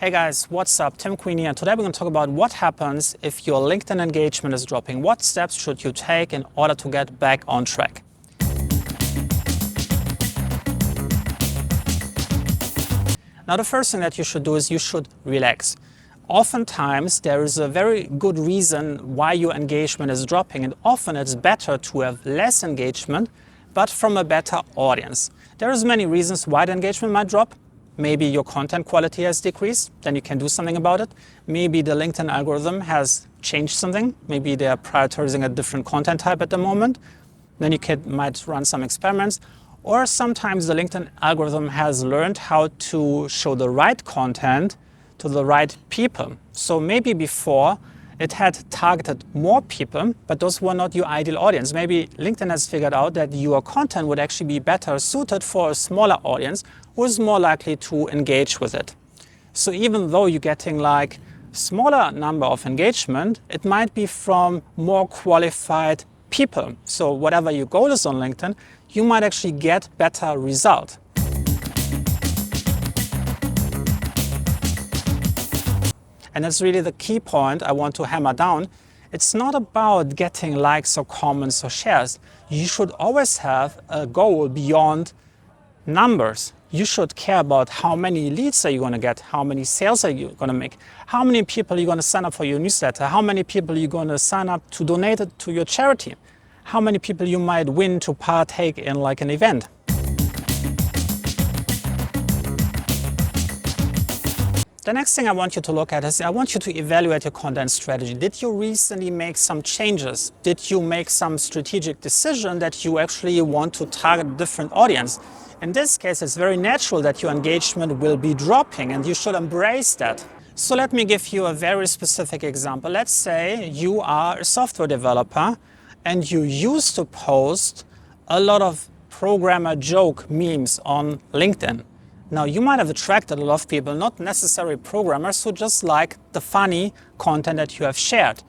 Hey guys, what's up? Tim Queen here, and today we're going to talk about what happens if your LinkedIn engagement is dropping. What steps should you take in order to get back on track? Now, the first thing that you should do is you should relax. Oftentimes, there is a very good reason why your engagement is dropping, and often it's better to have less engagement, but from a better audience. There is many reasons why the engagement might drop. Maybe your content quality has decreased, then you can do something about it. Maybe the LinkedIn algorithm has changed something. Maybe they are prioritizing a different content type at the moment. Then you might run some experiments. Or sometimes the LinkedIn algorithm has learned how to show the right content to the right people. So maybe before it had targeted more people, but those were not your ideal audience. Maybe LinkedIn has figured out that your content would actually be better suited for a smaller audience who is more likely to engage with it. So even though you're getting like smaller number of engagement, it might be from more qualified people. So whatever your goal is on LinkedIn, you might actually get better result. And that's really the key point I want to hammer down. It's not about getting likes or comments or shares. You should always have a goal beyond numbers. You should care about how many leads are you going to get, how many sales are you going to make, how many people are you going to sign up for your newsletter, how many people are you going to sign up to donate it to your charity, how many people you might win to partake in like an event. The next thing I want you to look at is I want you to evaluate your content strategy. Did you recently make some changes? Did you make some strategic decision that you actually want to target a different audience? In this case, it's very natural that your engagement will be dropping, and you should embrace that. So let me give you a very specific example. Let's say you are a software developer and you used to post a lot of programmer joke memes on LinkedIn. Now, you might have attracted a lot of people, not necessarily programmers, who just like the funny content that you have shared.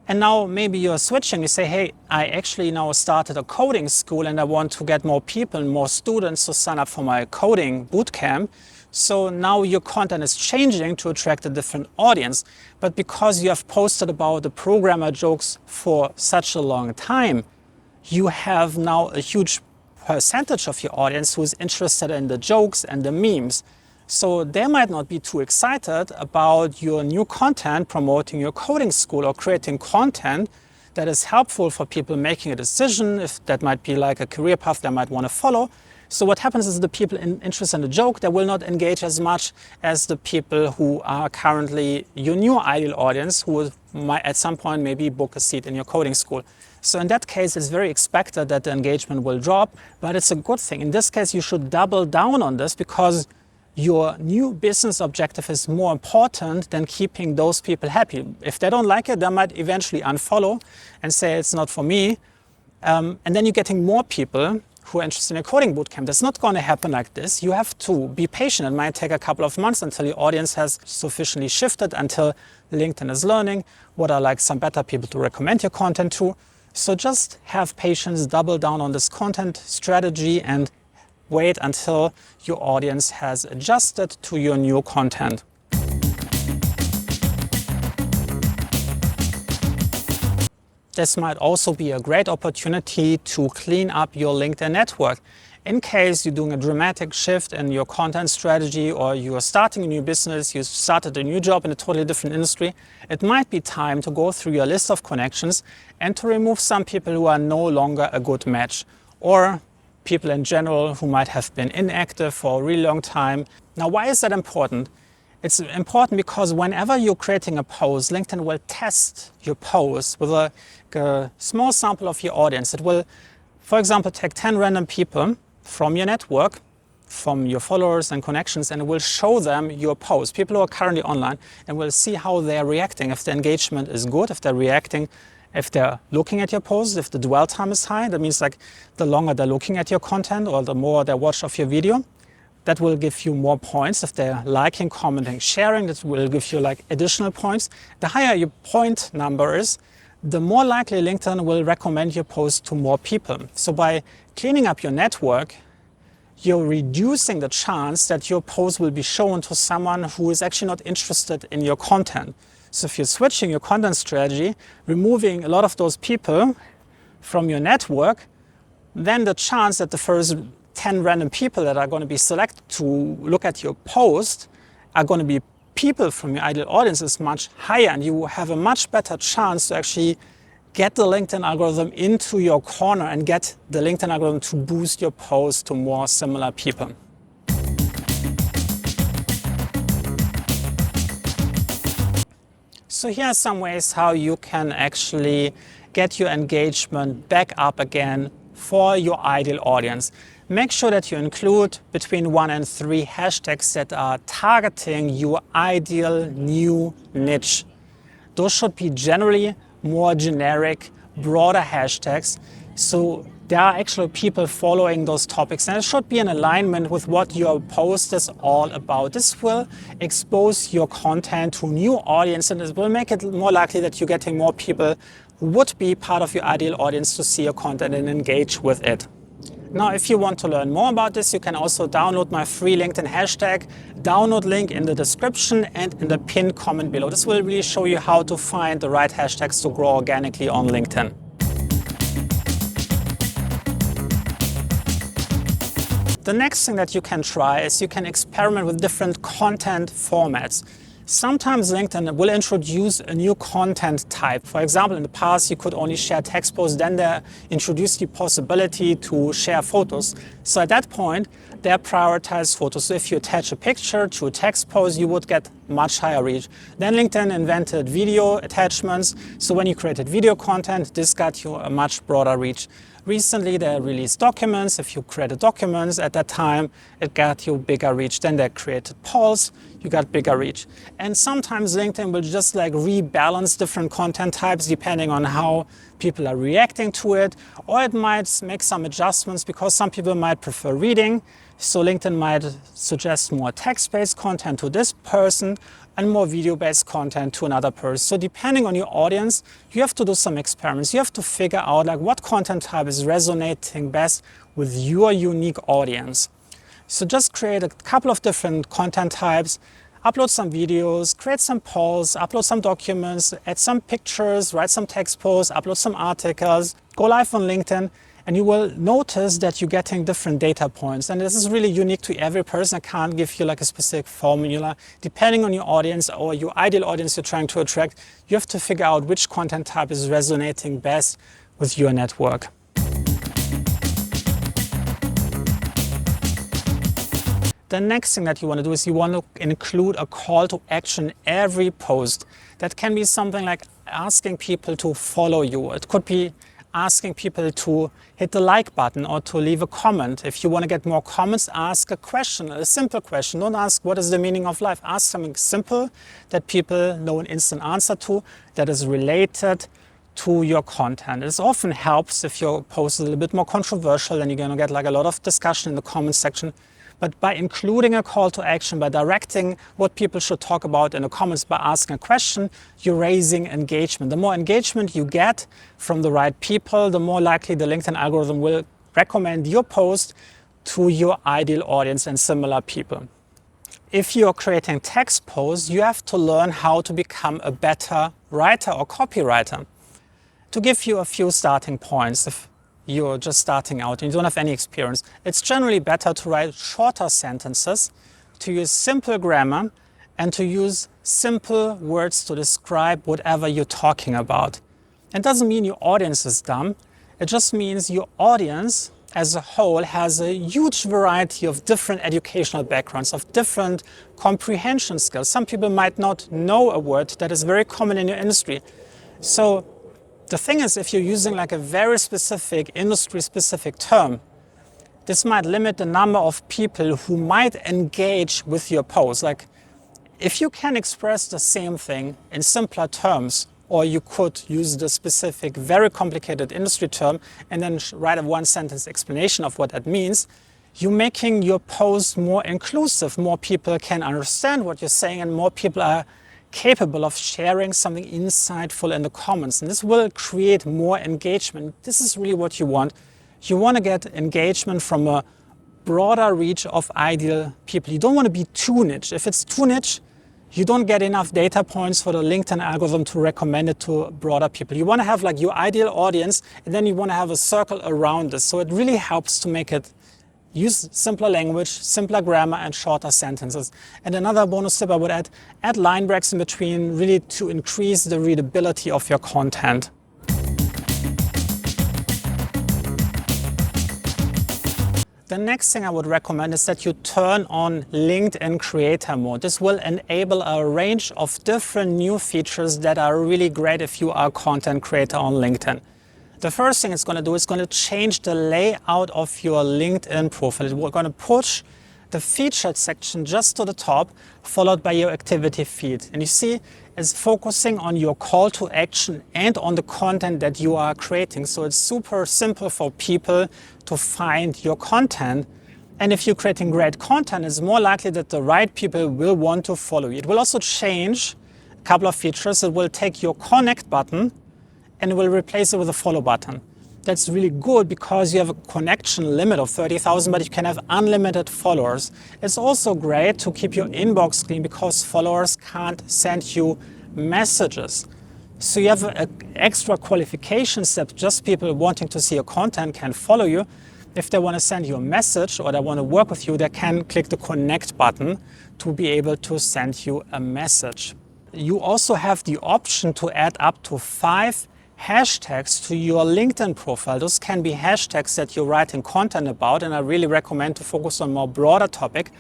And now maybe you're switching, you say, hey, I actually now started a coding school and I want to get more people, more students to sign up for my coding bootcamp. So now your content is changing to attract a different audience. But because you have posted about the programmer jokes for such a long time, you have now a huge percentage of your audience who is interested in the jokes and the memes. So they might not be too excited about your new content, promoting your coding school or creating content that is helpful for people making a decision, if that might be like a career path they might want to follow. So what happens is the people interested in the joke, they will not engage as much as the people who are currently your new ideal audience, who might at some point maybe book a seat in your coding school. So in that case, it's very expected that the engagement will drop, but it's a good thing. In this case, you should double down on this because your new business objective is more important than keeping those people happy. If they don't like it, they might eventually unfollow and say it's not for me. And then you're getting more people who are interested in a coding bootcamp. That's not going to happen like this. You have to be patient. It might take a couple of months until your audience has sufficiently shifted, until LinkedIn is learning what are like some better people to recommend your content to. So just have patience, double down on this content strategy and wait until your audience has adjusted to your new content. This might also be a great opportunity to clean up your LinkedIn network. In case you're doing a dramatic shift in your content strategy, or you are starting a new business, you started a new job in a totally different industry, it might be time to go through your list of connections and to remove some people who are no longer a good match, or people in general who might have been inactive for a really long time. Now, why is that important? It's important because whenever you're creating a post, LinkedIn will test your post with a small sample of your audience. It will, for example, take 10 random people from your network, from your followers and connections, and it will show them your post, people who are currently online, and will see how they're reacting. If the engagement is good, if they're reacting, if they're looking at your posts, if the dwell time is high, that means like the longer they're looking at your content or the more they watch of your video, that will give you more points. If they're liking, commenting, sharing, that will give you like additional points. The higher your point number is, the more likely LinkedIn will recommend your post to more people. So by cleaning up your network, you're reducing the chance that your post will be shown to someone who is actually not interested in your content. So if you're switching your content strategy, removing a lot of those people from your network, then the chance that the first 10 random people that are going to be selected to look at your post are going to be people from your ideal audience is much higher, and you have a much better chance to actually get the LinkedIn algorithm into your corner and get the LinkedIn algorithm to boost your post to more similar people. So here are some ways how you can actually get your engagement back up again for your ideal audience. Make sure that you include between 1 and 3 hashtags that are targeting your ideal new niche. Those should be generally more generic, broader hashtags. So there are actually people following those topics, and it should be in alignment with what your post is all about. This will expose your content to a new audience, and it will make it more likely that you're getting more people who would be part of your ideal audience to see your content and engage with it. Now, if you want to learn more about this, you can also download my free LinkedIn hashtag download link in the description and in the pinned comment below. This will really show you how to find the right hashtags to grow organically on LinkedIn. The next thing that you can try is you can experiment with different content formats. Sometimes LinkedIn will introduce a new content type. For example, in the past, you could only share text posts. Then they introduced the possibility to share photos. So at that point, they prioritize photos. So if you attach a picture to a text post, you would get much higher reach. Then LinkedIn invented video attachments. So when you created video content, this got you a much broader reach. Recently, they released documents. If you created documents at that time, it got you bigger reach. Then they created polls, you got bigger reach. And sometimes LinkedIn will just like rebalance different content types depending on how people are reacting to it. Or it might make some adjustments because some people might prefer reading. So LinkedIn might suggest more text-based content to this person and more video-based content to another person. So depending on your audience, you have to do some experiments. You have to figure out like what content type is resonating best with your unique audience. So just create a couple of different content types, upload some videos, create some polls, upload some documents, add some pictures, write some text posts, upload some articles, go live on LinkedIn, and you will notice that you're getting different data points. And this is really unique to every person. I can't give you like a specific formula. Depending on your audience or your ideal audience you're trying to attract, you have to figure out which content type is resonating best with your network. The next thing that you want to do is you want to include a call to action in every post. That can be something like asking people to follow you. It could be asking people to hit the like button or to leave a comment. If you want to get more comments, ask a question, a simple question. Don't ask what is the meaning of life. Ask something simple that people know an instant answer to, that is related to your content. This often helps if your post is a little bit more controversial and you're going to get like a lot of discussion in the comment section. But by including a call to action, by directing what people should talk about in the comments, by asking a question, you're raising engagement. The more engagement you get from the right people, the more likely the LinkedIn algorithm will recommend your post to your ideal audience and similar people. If you're creating text posts, you have to learn how to become a better writer or copywriter. To give you a few starting points, if you're just starting out and you don't have any experience, it's generally better to write shorter sentences, to use simple grammar, and to use simple words to describe whatever you're talking about. It doesn't mean your audience is dumb. It just means your audience as a whole has a huge variety of different educational backgrounds, of different comprehension skills. Some people might not know a word that is very common in your industry. So the thing is, if you're using like a very specific, industry-specific term, this might limit the number of people who might engage with your post. Like, if you can express the same thing in simpler terms, or you could use the specific, very complicated industry term and then write a one-sentence explanation of what that means, you're making your post more inclusive. More people can understand what you're saying, and more people are capable of sharing something insightful in the comments. And this will create more engagement. This is really what you want. You want to get engagement from a broader reach of ideal people. You don't want to be too niche. If it's too niche, you don't get enough data points for the LinkedIn algorithm to recommend it to broader people. You want to have like your ideal audience, and then you want to have a circle around this. So it really helps to make it use simpler language, simpler grammar, and shorter sentences. And another bonus tip I would add line breaks in between, really to increase the readability of your content. The next thing I would recommend is that you turn on LinkedIn Creator Mode. This will enable a range of different new features that are really great if you are a content creator on LinkedIn. The first thing it's going to do is going to change the layout of your LinkedIn profile. We're going to push the featured section just to the top, followed by your activity feed. And you see, it's focusing on your call to action and on the content that you are creating. So it's super simple for people to find your content. And if you're creating great content, it's more likely that the right people will want to follow you. It will also change a couple of features. It will take your connect button and it will replace it with a follow button. That's really good because you have a connection limit of 30,000, but you can have unlimited followers. It's also great to keep your inbox clean because followers can't send you messages. So you have an extra qualification step. Just people wanting to see your content can follow you. If they want to send you a message or they want to work with you, they can click the connect button to be able to send you a message. You also have the option to add up to 5 hashtags to your LinkedIn profile. Those can be hashtags that you're writing content about, and I really recommend to focus on more broader topic.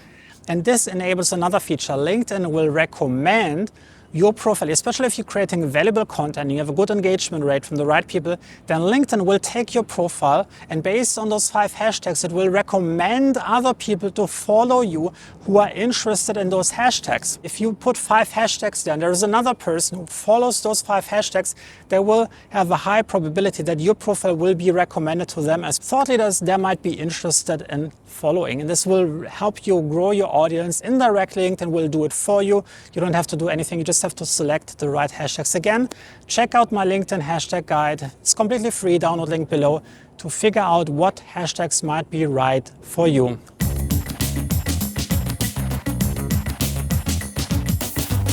And this enables another feature. LinkedIn will recommend your profile, especially if you're creating valuable content and you have a good engagement rate from the right people, then LinkedIn will take your profile and based on those 5 hashtags, it will recommend other people to follow you who are interested in those hashtags. If you put 5 hashtags there and there is another person who follows those 5 hashtags, they will have a high probability that your profile will be recommended to them as thought leaders they might be interested in following. And this will help you grow your audience indirectly. LinkedIn will do it for you. You don't have to do anything. You just have to select the right hashtags. Again, check out my LinkedIn hashtag guide. It's completely free. Download link below to figure out what hashtags might be right for you.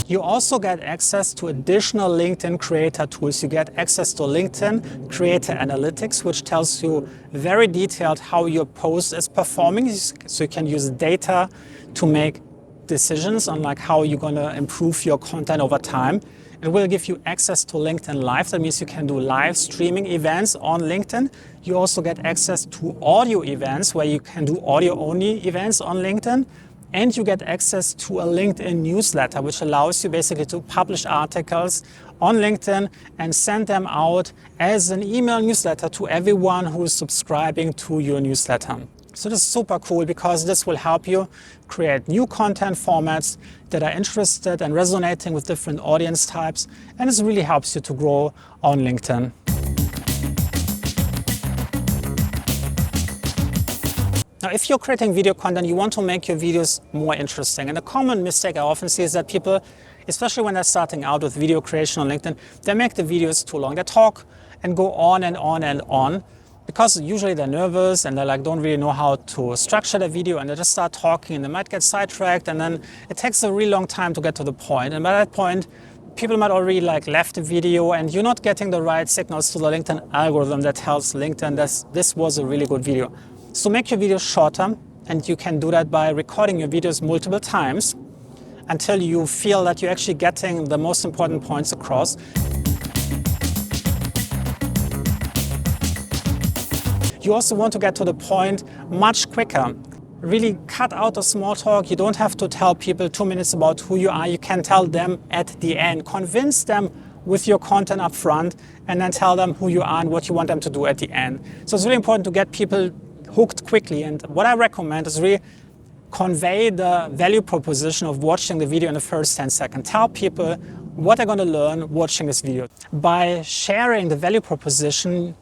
You also get access to additional LinkedIn creator tools. You get access to LinkedIn Creator Analytics, which tells you very detailed how your post is performing. So you can use data to make decisions on like how you're going to improve your content over time. It will give you access to LinkedIn Live. That means you can do live streaming events on LinkedIn. You also get access to audio events where you can do audio only events on LinkedIn. And you get access to a LinkedIn newsletter, which allows you basically to publish articles on LinkedIn and send them out as an email newsletter to everyone who is subscribing to your newsletter. So this is super cool because this will help you create new content formats that are interested and resonating with different audience types. And this really helps you to grow on LinkedIn. Now, if you're creating video content, you want to make your videos more interesting. And a common mistake I often see is that people, especially when they're starting out with video creation on LinkedIn, they make the videos too long. They talk and go on and on and on because usually they're nervous and they don't really know how to structure the video and they just start talking and they might get sidetracked and then it takes a really long time to get to the point. And by that point, people might already left the video and you're not getting the right signals to the LinkedIn algorithm that tells LinkedIn that this was a really good video. So make your videos shorter, and you can do that by recording your videos multiple times until you feel that you're actually getting the most important points across. You also want to get to the point much quicker. Really cut out the small talk. You don't have to tell people 2 minutes about who you are. You can tell them at the end. Convince them with your content up front and then tell them who you are and what you want them to do at the end. So it's really important to get people hooked quickly, and what I recommend is really convey the value proposition of watching the video in the first 10 seconds. Tell people what they're going to learn watching this video. By sharing the value proposition,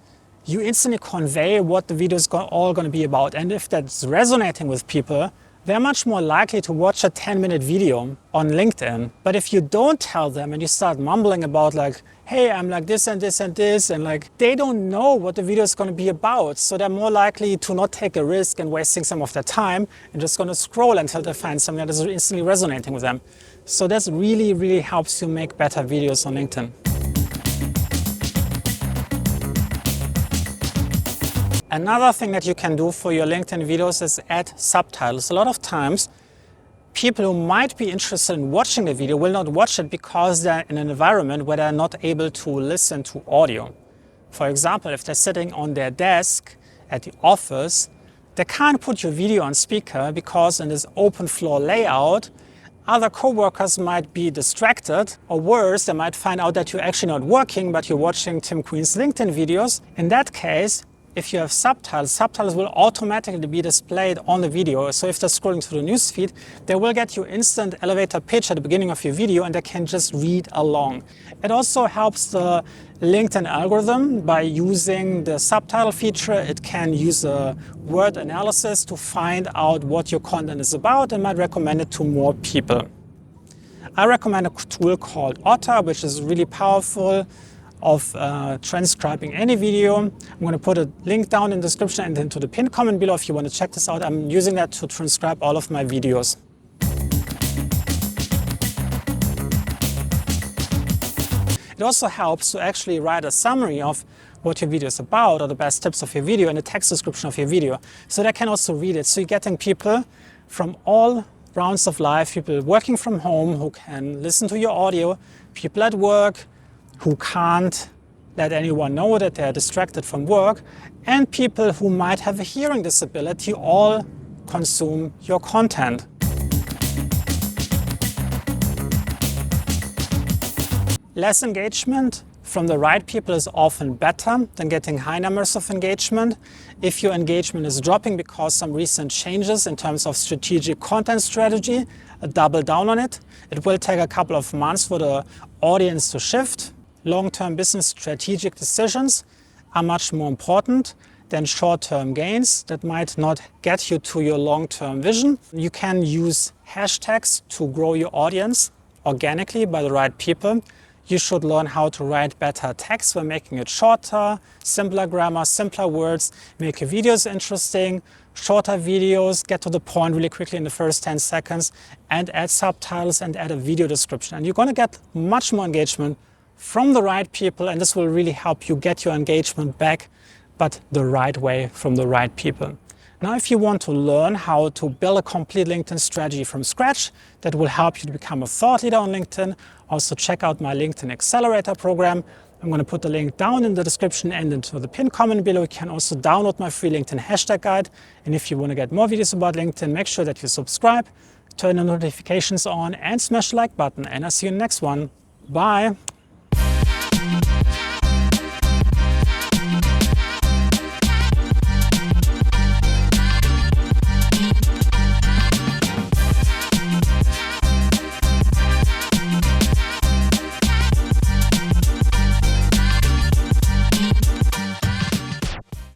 you instantly convey what the video is all going to be about, and if that's resonating with people, they're much more likely to watch a 10-minute video on LinkedIn. But if you don't tell them and you start mumbling about like, hey, I'm like this and this and this, and like they don't know what the video is going to be about. So they're more likely to not take a risk and wasting some of their time and just going to scroll until they find something that is instantly resonating with them. So this really, really helps you make better videos on LinkedIn. Another thing that you can do for your LinkedIn videos is add subtitles. A lot of times, people who might be interested in watching the video will not watch it because they're in an environment where they're not able to listen to audio. For example, if they're sitting on their desk at the office, they can't put your video on speaker because in this open floor layout, other coworkers might be distracted, or worse, they might find out that you're actually not working, but you're watching Tim Queen's LinkedIn videos. In that case, if you have subtitles, subtitles will automatically be displayed on the video. So if they're scrolling through the newsfeed, they will get your instant elevator pitch at the beginning of your video and they can just read along. It also helps the LinkedIn algorithm by using the subtitle feature. It can use a word analysis to find out what your content is about and might recommend it to more people. I recommend a tool called Otter, which is really powerful of transcribing any video. I'm going to put a link down in the description and into the pinned comment below if you want to check this out. I'm using that to transcribe all of my videos. It also helps to actually write a summary of what your video is about or the best tips of your video and the text description of your video, so they can also read it. So you're getting people from all rounds of life, people working from home who can listen to your audio, people at work who can't let anyone know that they're distracted from work, and people who might have a hearing disability all consume your content. Less engagement from the right people is often better than getting high numbers of engagement. If your engagement is dropping because some recent changes in terms of strategic content strategy, double down on it. It will take a couple of months for the audience to shift. Long-term business strategic decisions are much more important than short-term gains that might not get you to your long-term vision. You can use hashtags to grow your audience organically by the right people. You should learn how to write better text by making it shorter, simpler grammar, simpler words, make your videos interesting, shorter videos, get to the point really quickly in the first 10 seconds, and add subtitles and add a video description. And you're going to get much more engagement from the right people, and this will really help you get your engagement back, but the right way from the right people. Now, if you want to learn how to build a complete LinkedIn strategy from scratch that will help you to become a thought leader on LinkedIn, also check out my LinkedIn Accelerator program. I'm going to put the link down in the description and into the pinned comment below. You can also download my free LinkedIn hashtag guide. And if you want to get more videos about LinkedIn, make sure that you subscribe, turn the notifications on, and smash the like button. And I'll see you in the next one. Bye.